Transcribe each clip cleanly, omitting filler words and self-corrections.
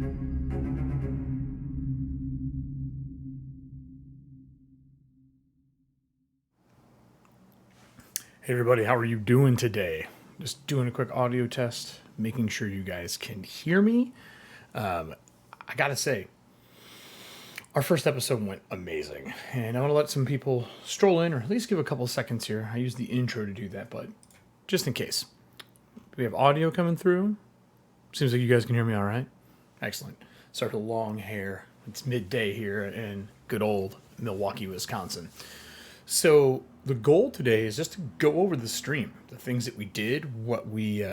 Hey everybody, how are you doing today? Just doing a quick audio test, making sure you guys can hear me. I gotta say, our first episode went amazing, and I want to let some people stroll in, or at least give a couple seconds here. I use the intro to do that, but just in case. We have audio coming through. Seems like you guys can hear me all right. Excellent. Sorry for the long hair. It's midday here in good old Milwaukee, Wisconsin. So the goal today is just to go over the stream, the things that we did, what we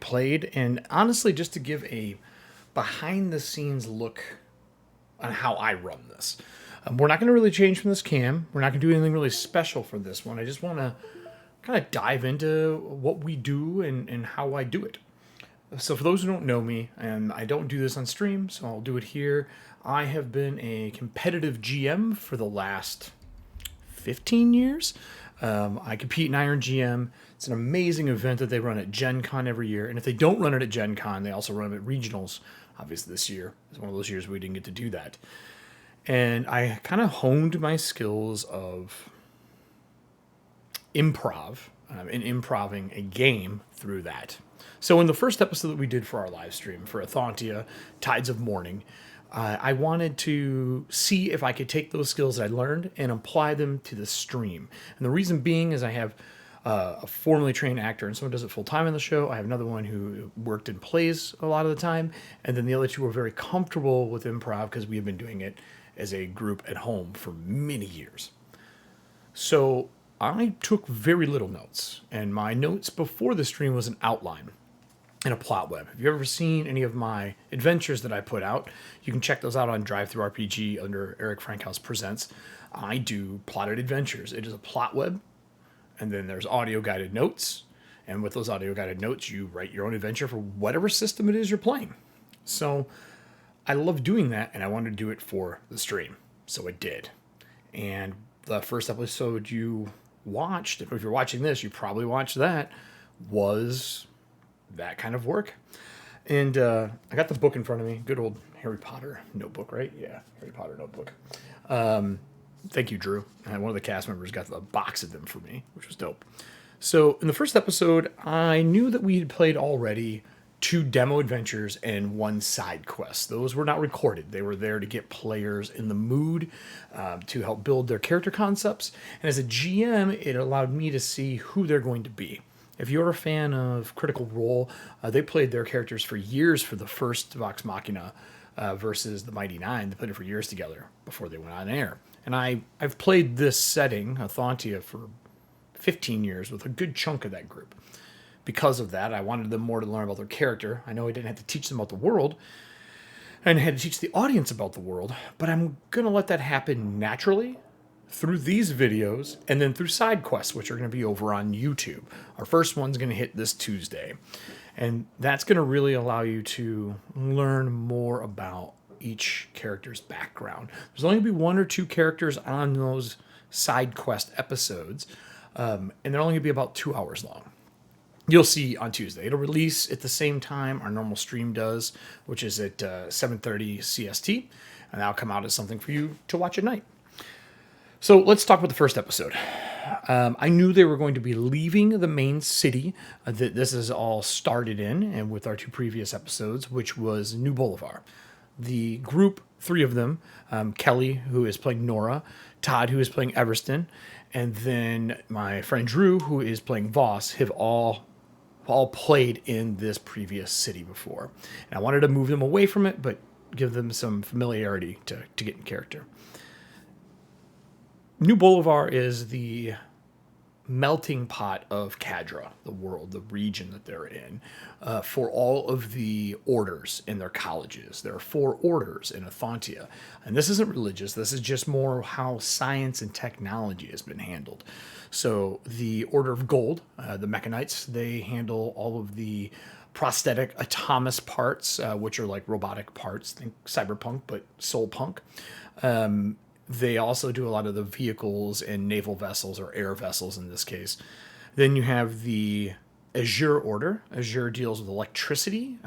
played, and honestly, just to give a behind-the-scenes look on how I run this. We're not going to really change from this cam. We're not going to do anything really special for this one. I just want to kind of dive into what we do and how I do it. So for those who don't know me, and I don't do this on stream, so I'll do it here. I have been a competitive GM for the last 15 years. I compete in Iron GM. It's an amazing event that they run at Gen Con every year. And if they don't run it at Gen Con, they also run it at regionals. Obviously this year is one of those years we didn't get to do that. And I kind of honed my skills of improv and improving a game through that. So in the first episode that we did for our live stream for Athantia, Tides of Morning, I wanted to see if I could take those skills that I learned and apply them to the stream. And the reason being is I have a formerly trained actor, and someone does it full-time in the show. I have another one who worked in plays a lot of the time. And then the other two are very comfortable with improv because we have been doing it as a group at home for many years. So I took very little notes. And my notes before the stream was an outline and a plot web. If you've ever seen any of my adventures that I put out, you can check those out on Drive-Thru RPG under Erik Frankhouse Presents. I do plotted adventures. It is a plot web, and then there's audio guided notes. And with those audio guided notes, you write your own adventure for whatever system it is you're playing. So I love doing that, and I wanted to do it for the stream. So I did. And the first episode you watched, if you're watching this, you probably watched that, was that kind of work. And I got the book in front of me. Good old Harry Potter notebook, right? Yeah, Harry Potter notebook. Thank you, Drew. And one of the cast members got the box of them for me, which was dope. So in the first episode, I knew that we had played already 2 demo adventures and 1 side quest. Those were not recorded. They were there to get players in the mood, to help build their character concepts. And as a GM, it allowed me to see who they're going to be. If you're a fan of Critical Role, they played their characters for years for the first Vox Machina versus the Mighty Nine. They played it for years together before they went on air. And I've played this setting, Athantia, for 15 years with a good chunk of that group. Because of that, I wanted them more to learn about their character. I know I didn't have to teach them about the world, and I had to teach the audience about the world, but I'm going to let that happen naturally through these videos, and then through side quests, which are going to be over on YouTube. Our first one's going to hit this Tuesday, and that's going to really allow you to learn more about each character's background. There's only going to be 1 or 2 characters on those side quest episodes, and they're only going to be about 2 hours long. You'll see on Tuesday. It'll release at the same time our normal stream does, which is at 7:30 CST, and that'll come out as something for you to watch at night. So let's talk about the first episode. I knew they were going to be leaving the main city that this is all started in, and with our 2 previous episodes, which was New Boulevard. The group, 3 of them, Kelly, who is playing Nora, Todd, who is playing Everston, and then my friend Drew, who is playing Voss, have all played in this previous city before. And I wanted to move them away from it, but give them some familiarity to get in character. New Boulevard is the melting pot of Cadra, the world, the region that they're in, for all of the orders in their colleges. There are 4 orders in Athantia. And this isn't religious. This is just more how science and technology has been handled. So the Order of Gold, the Mechanites, they handle all of the prosthetic autonomous parts, which are like robotic parts. Think cyberpunk, but soul punk. They also do a lot of the vehicles and naval vessels, or air vessels in this case. Then you have the Azure Order. Azure deals with electricity,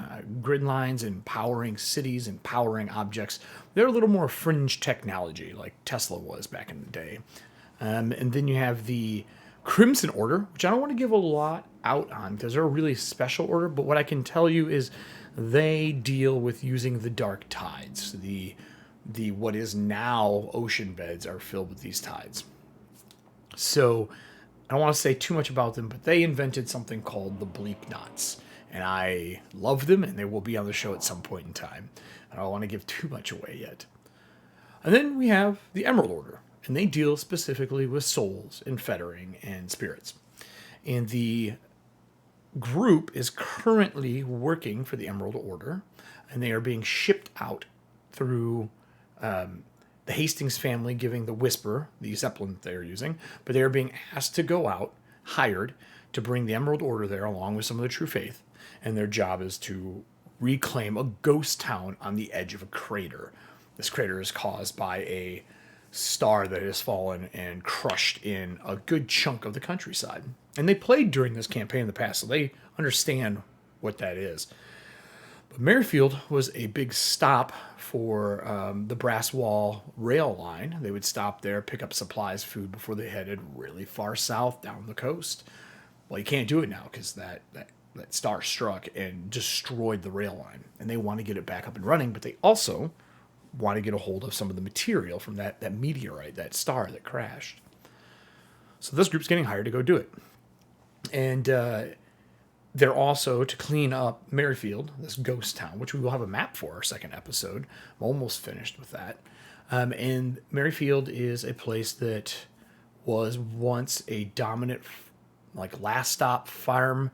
grid lines, and powering cities and powering objects. They're a little more fringe technology, like Tesla was back in the day. And then you have the Crimson Order, which I don't want to give a lot out on because they're a really special order. But what I can tell you is they deal with using the dark tides. The what is now ocean beds are filled with these tides. So I don't want to say too much about them, but they invented something called the bleep knots. And I love them, and they will be on the show at some point in time. I don't want to give too much away yet. And then we have the Emerald Order, and they deal specifically with souls and fettering and spirits. And the group is currently working for the Emerald Order, and they are being shipped out through the Hastings family giving the Whisper, the Zeppelin that they're using, but they are being asked to go out, hired, to bring the Emerald Order there along with some of the True Faith, and their job is to reclaim a ghost town on the edge of a crater. This crater is caused by a star that has fallen and crushed in a good chunk of the countryside. And they played during this campaign in the past, so they understand what that is. But Merrifield was a big stop for the Brass Wall rail line. They would stop there, pick up supplies, food before they headed really far south down the coast. Well, you can't do it now because that star struck and destroyed the rail line. And they want to get it back up and running, but they also want to get a hold of some of the material from that meteorite, that star that crashed. So this group's getting hired to go do it. And they're also to clean up Merrifield, this ghost town, which we will have a map for our second episode. I'm almost finished with that. And Merrifield is a place that was once a dominant, like last stop farm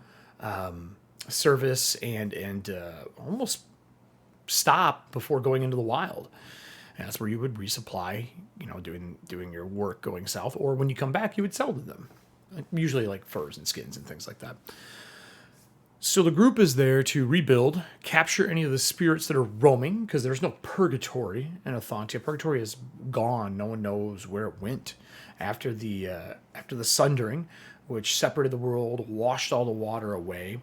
service and almost stop before going into the wild. And that's where you would resupply, doing your work going south, or when you come back, you would sell to them, usually like furs and skins and things like that. So the group is there to rebuild, capture any of the spirits that are roaming, because there's no purgatory in Athantia. Purgatory is gone. No one knows where it went after the sundering, which separated the world, washed all the water away.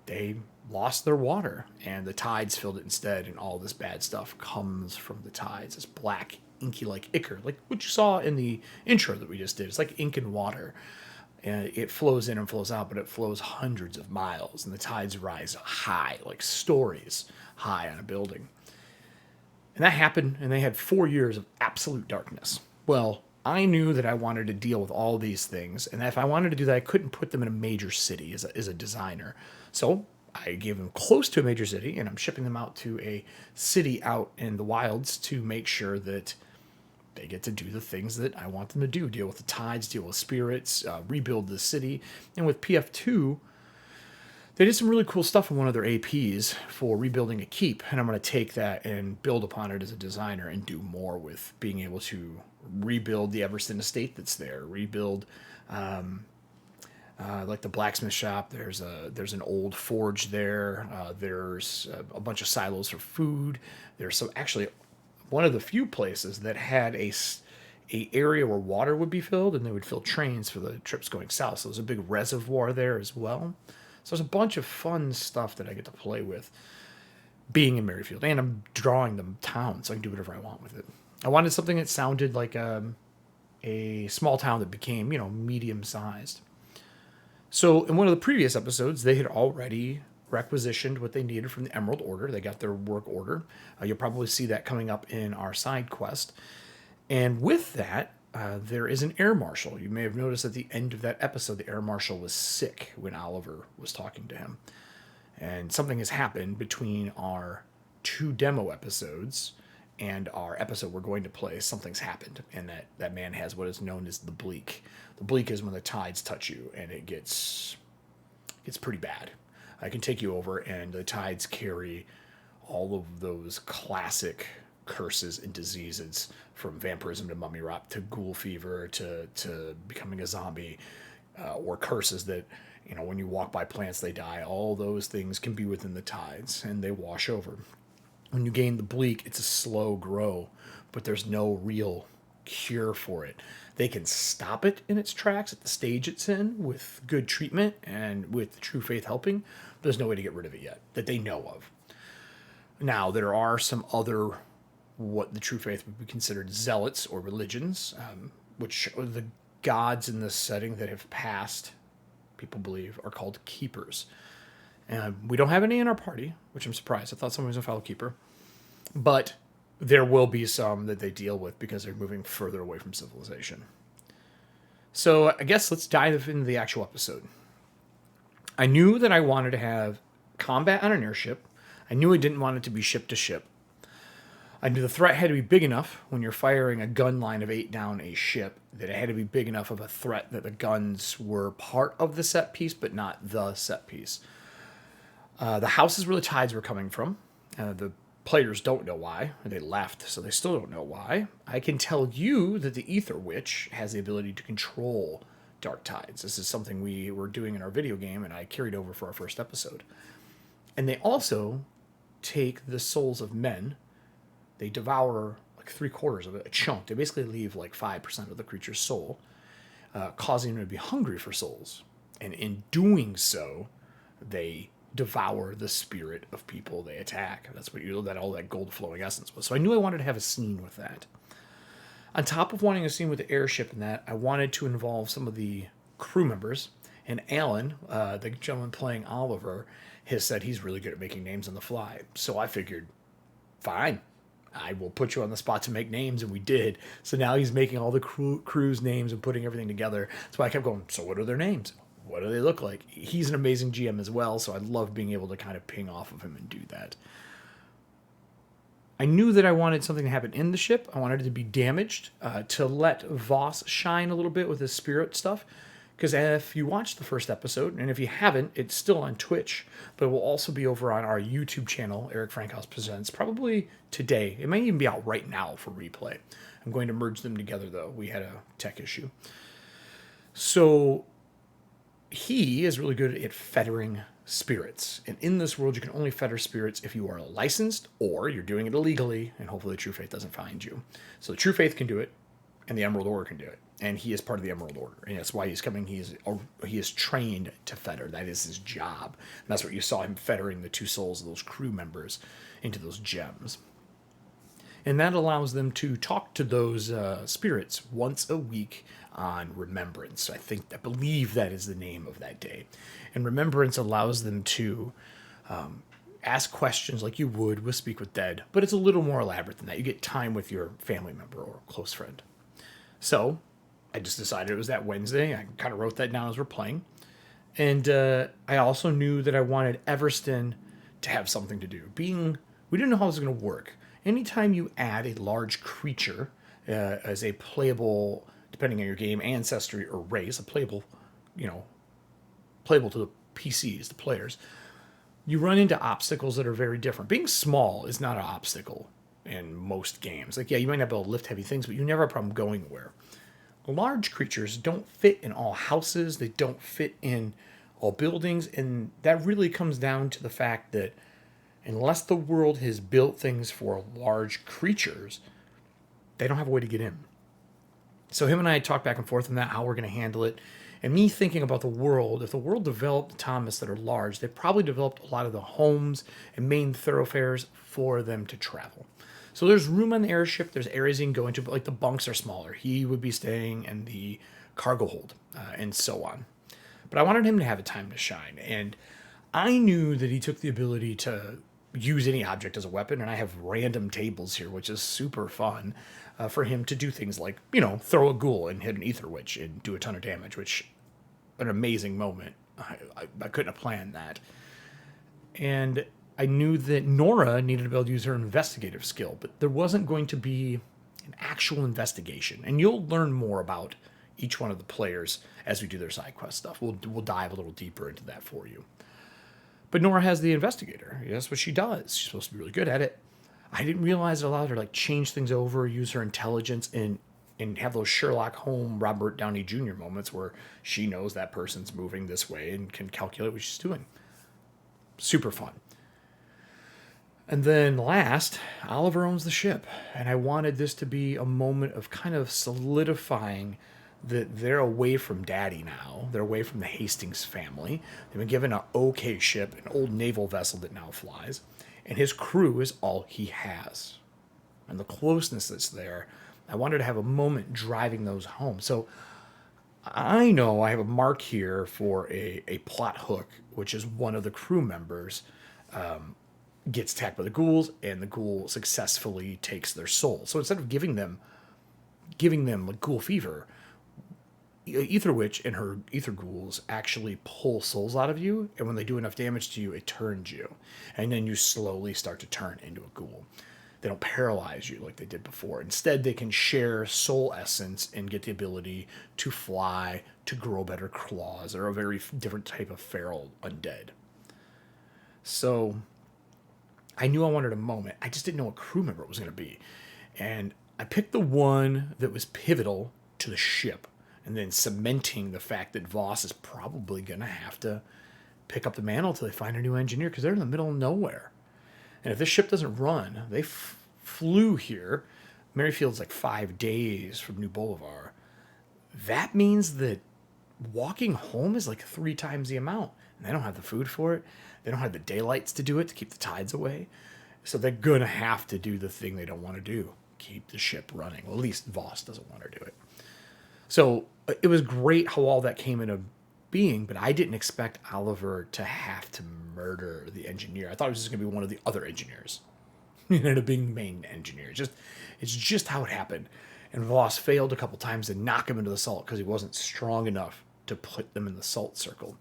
They lost their water, and the tides filled it instead, and all this bad stuff comes from the tides. This black, inky-like ichor, like what you saw in the intro that we just did. It's like ink and water. And it flows in and flows out, but it flows hundreds of miles, and the tides rise high, like stories high on a building. And that happened, and they had 4 years of absolute darkness. Well, I knew that I wanted to deal with all these things, and that if I wanted to do that, I couldn't put them in a major city as a designer. So I gave them close to a major city, and I'm shipping them out to a city out in the wilds to make sure that they get to do the things that I want them to do. Deal with the tides, deal with spirits, rebuild the city. And with PF2, they did some really cool stuff in one of their APs for rebuilding a keep. And I'm going to take that and build upon it as a designer and do more with being able to rebuild the Everston estate that's there. Rebuild like the blacksmith shop. There's an old forge there. There's a bunch of silos for food. There's some actually one of the few places that had a area where water would be filled, and they would fill trains for the trips going south. So there's a big reservoir there as well. So there's a bunch of fun stuff that I get to play with being in Merrifield, and I'm drawing the town, so I can do whatever I want with it. I wanted something that sounded like a small town that became, medium-sized. So in one of the previous episodes, they had already requisitioned what they needed from the Emerald Order. They got their work order. You'll probably see that coming up in our side quest. And with that, there is an air marshal. You may have noticed at the end of that episode, the air marshal was sick when Oliver was talking to him. And something has happened between our 2 demo episodes and our episode we're going to play. Something's happened, and that man has what is known as the bleak. The bleak is when the tides touch you, and it gets pretty bad. I can take you over, and the tides carry all of those classic curses and diseases, from vampirism to mummy rot to ghoul fever to becoming a zombie, or curses that, when you walk by plants, they die. All those things can be within the tides, and they wash over. When you gain the bleak, it's a slow grow, but there's no real cure for it. They can stop it in its tracks at the stage it's in with good treatment and with the true faith helping. There's no way to get rid of it yet that they know of. Now, there are some other, what the true faith would be considered zealots or religions, which are the gods in this setting that have passed, people believe, are called keepers. And we don't have any in our party, which I'm surprised. I thought someone was a fellow keeper. But there will be some that they deal with because they're moving further away from civilization. So I guess let's dive into the actual episode. I knew that I wanted to have combat on an airship. I knew I didn't want it to be ship to ship. I knew the threat had to be big enough when you're firing a gun line of 8 down a ship, that it had to be big enough of a threat that the guns were part of the set piece, but not the set piece. The house is where the tides were coming from. The players don't know why. They left, so they still don't know why. I can tell you that the Ether Witch has the ability to control dark tides. This is something we were doing in our video game, and I carried over for our first episode. And they also take the souls of men. They devour like 3/4 of it, a chunk. They basically leave like 5% of the creature's soul, causing them to be hungry for souls. And in doing so, they devour the spirit of people they attack. That's what all that gold flowing essence was. So I knew I wanted to have a scene with that. On top of wanting a scene with the airship and that, I wanted to involve some of the crew members. And Alan, the gentleman playing Oliver, has said he's really good at making names on the fly. So I figured, fine, I will put you on the spot to make names, and we did. So now he's making all the crew's names and putting everything together. So I kept going, so what are their names? What do they look like? He's an amazing GM as well, so I love being able to kind of ping off of him and do that. I knew that I wanted something to happen in the ship. I wanted it to be damaged, to let Voss shine a little bit with his spirit stuff. Because if you watched the first episode, and if you haven't, it's still on Twitch, but it will also be over on our YouTube channel, Erik Frankhouse Presents, probably today. It might even be out right now for replay. I'm going to merge them together, though. We had a tech issue. So he is really good at fettering spirits. And in this world, you can only fetter spirits if you are licensed or you're doing it illegally, and hopefully the True Faith doesn't find you. So the True Faith can do it, and the Emerald Order can do it. And he is part of the Emerald Order. And that's why he's coming. He is trained to fetter. That is his job. And that's what you saw him fettering the 2 souls of those crew members into those gems. And that allows them to talk to those spirits once a week on Remembrance. I believe that is the name of that day. And Remembrance allows them to ask questions like you would with Speak with Dead, but it's a little more elaborate than that. You get time with your family member or close friend. So I just decided it was that Wednesday. I kind of wrote that down as we're playing. And I also knew that I wanted Everston to have something to do. We didn't know how this was going to work. Anytime you add a large creature as a playable, depending on your game, ancestry or race, playable to the PCs, the players, you run into obstacles that are very different. Being small is not an obstacle in most games. Like, yeah, you might not be able to lift heavy things, but you never have a problem going where. Large creatures don't fit in all houses. They don't fit in all buildings. And that really comes down to the fact that unless the world has built things for large creatures, they don't have a way to get in. So him and I talked back and forth on that, how we're going to handle it. And me thinking about the world, if the world developed Thomas that are large, they probably developed a lot of the homes and main thoroughfares for them to travel. So there's room on the airship. There's areas you can go into, but like the bunks are smaller. He would be staying in the cargo hold and so on. But I wanted him to have a time to shine. And I knew that he took the ability to use any object as a weapon. And I have random tables here, which is super fun for him to do things like, throw a ghoul and hit an Ether Witch and do a ton of damage, which an amazing moment. I couldn't have planned that. And I knew that Nora needed to be able to use her investigative skill, but there wasn't going to be an actual investigation. And you'll learn more about each one of the players as we do their side quest stuff. We'll dive a little deeper into that for you. But Nora has the investigator. That's what she does. She's supposed to be really good at it. I didn't realize it allowed her to change things over, use her intelligence, and have those Sherlock Holmes, Robert Downey Jr. moments where she knows that person's moving this way and can calculate what she's doing. Super fun. And then last, Oliver owns the ship. And I wanted this to be a moment of kind of solidifying that they're away from Daddy now. They're away from the Hastings family. They've been given an okay ship, an old naval vessel that now flies. And his crew is all he has. And the closeness that's there, I wanted to have a moment driving those home. So I know I have a mark here for a plot hook, which is one of the crew members gets attacked by the ghouls, and the ghoul successfully takes their soul. So instead of giving them like ghoul fever, Ether Witch and her ether ghouls actually pull souls out of you, and when they do enough damage to you, it turns you, and then you slowly start to turn into a ghoul. They don't paralyze you like they did before. Instead, they can share soul essence and get the ability to fly, to grow better claws. They're a very different type of feral undead. So I knew I wanted a moment. I just didn't know what crew member it was going to be. And I picked the one that was pivotal to the ship, and then cementing the fact that Voss is probably going to have to pick up the mantle until they find a new engineer, because they're in the middle of nowhere. And if this ship doesn't run, they flew here. Merryfield's like 5 days from New Boulevard. That means that walking home is like 3 times the amount. And they don't have the food for it. They don't have the daylights to do it, to keep the tides away. So they're going to have to do the thing they don't want to do, keep the ship running. Well, at least Voss doesn't want to do it. So it was great how all that came into being, but I didn't expect Oliver to have to murder the engineer. I thought it was just going to be one of the other engineers. It ended up being main engineer. It's just how it happened. And Voss failed a couple times to knock him into the salt because he wasn't strong enough to put them in the salt circle.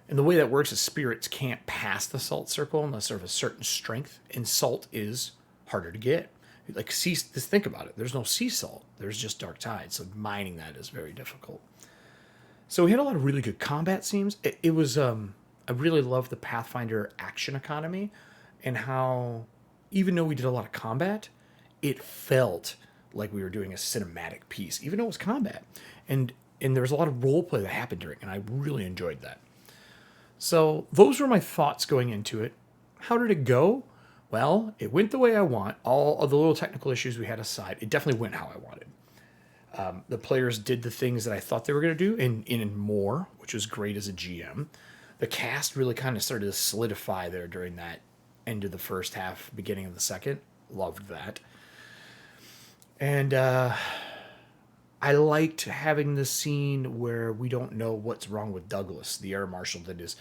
And the way that works is spirits can't pass the salt circle unless they're of a certain strength, and salt is harder to get. Like just think about it. There's no sea salt. There's just dark tide. So mining that is very difficult. So we had a lot of really good combat scenes. It was I really loved the Pathfinder action economy, and how even though we did a lot of combat, it felt like we were doing a cinematic piece, even though it was combat. And there was a lot of role play that happened during it, and I really enjoyed that. So those were my thoughts going into it. How did it go? Well, it went the way I want. All of the little technical issues we had aside, it definitely went how I wanted. The players did the things that I thought they were going to do and more, which was great as a GM. The cast really kind of started to solidify there during that end of the first half, beginning of the second. Loved that. And I liked having the scene where we don't know what's wrong with Douglas, the air marshal that is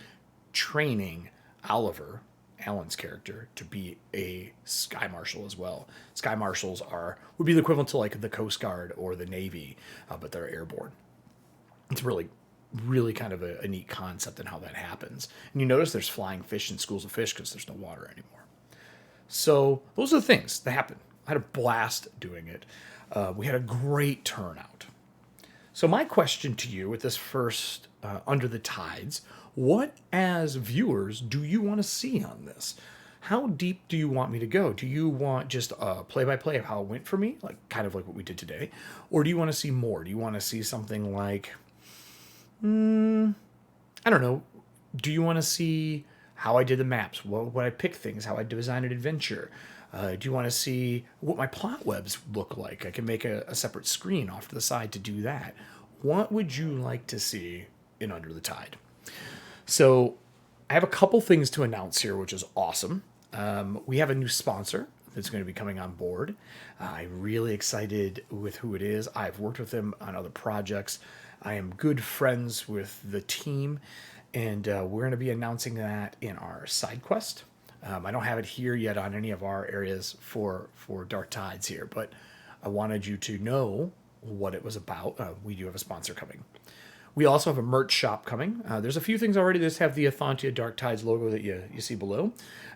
training Oliver, Alan's character, to be a sky marshal as well. Sky marshals would be the equivalent to like the Coast Guard or the Navy, but they're airborne. It's really, really kind of a neat concept in how that happens. And you notice there's flying fish and schools of fish because there's no water anymore. So those are the things that happened. I had a blast doing it. We had a great turnout. So my question to you with this first Under the Tides, what as viewers do you want to see on this? How deep do you want me to go? Do you want just a play-by-play of how it went for me, like kind of like what we did today? Or do you want to see more? Do you want to see something like, I don't know, do you want to see how I did the maps, what I picked things, how I designed an adventure? Do you want to see what my plot webs look like? I can make a separate screen off to the side to do that. What would you like to see in Under the Tide? So I have a couple things to announce here, which is awesome. We have a new sponsor that's going to be coming on board. I'm really excited with who it is. I've worked with them on other projects. I am good friends with the team, and we're going to be announcing that in our side quest. I don't have it here yet on any of our areas for Dark Tides here, but I wanted you to know what it was about. We do have a sponsor coming. We also have a merch shop coming. There's a few things already that have the Athantia Dark Tides logo that you see below.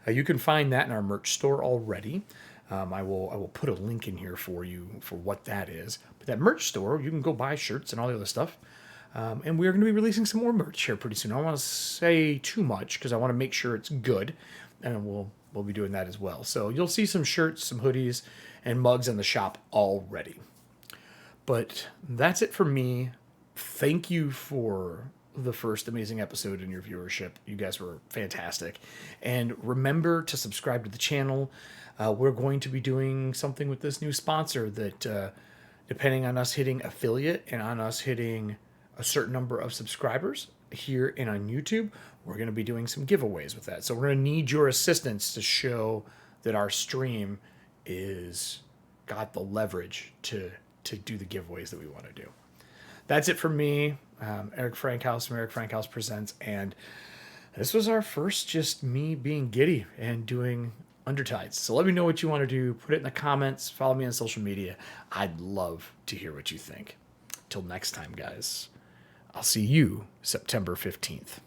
You can find that in our merch store already. I will put a link in here for you for what that is. But that merch store, you can go buy shirts and all the other stuff. And we're going to be releasing some more merch here pretty soon. I don't want to say too much because I want to make sure it's good. And we'll be doing that as well. So you'll see some shirts, some hoodies, and mugs in the shop already. But that's it for me. Thank you for the first amazing episode and your viewership. You guys were fantastic. And remember to subscribe to the channel. We're going to be doing something with this new sponsor that, depending on us hitting affiliate and on us hitting a certain number of subscribers here and on YouTube, we're going to be doing some giveaways with that. So we're going to need your assistance to show that our stream is got the leverage to do the giveaways that we want to do. That's it for me, Erik Frankhouse from Erik Frankhouse Presents, and this was our first just me being giddy and doing Undertides. So let me know what you want to do. Put it in the comments. Follow me on social media. I'd love to hear what you think. Till next time, guys. I'll see you September 15th.